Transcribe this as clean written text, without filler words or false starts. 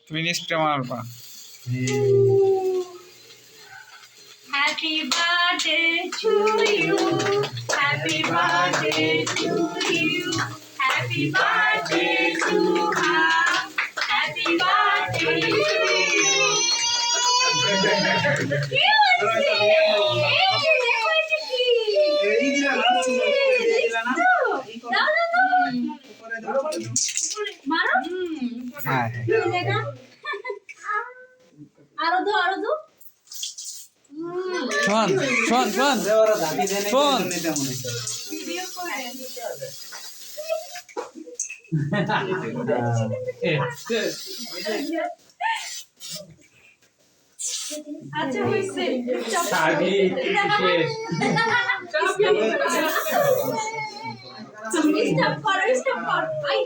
তুমি নিশ্চয় মারবা। Happy birthday to you. Happy birthday to you. Happy birthday to her. Happy birthday to you. আরো দো শোন শোন শোন শোন ভিডিও করে আচ্ছা হইছে শাদি শেষ স্টপ কর আই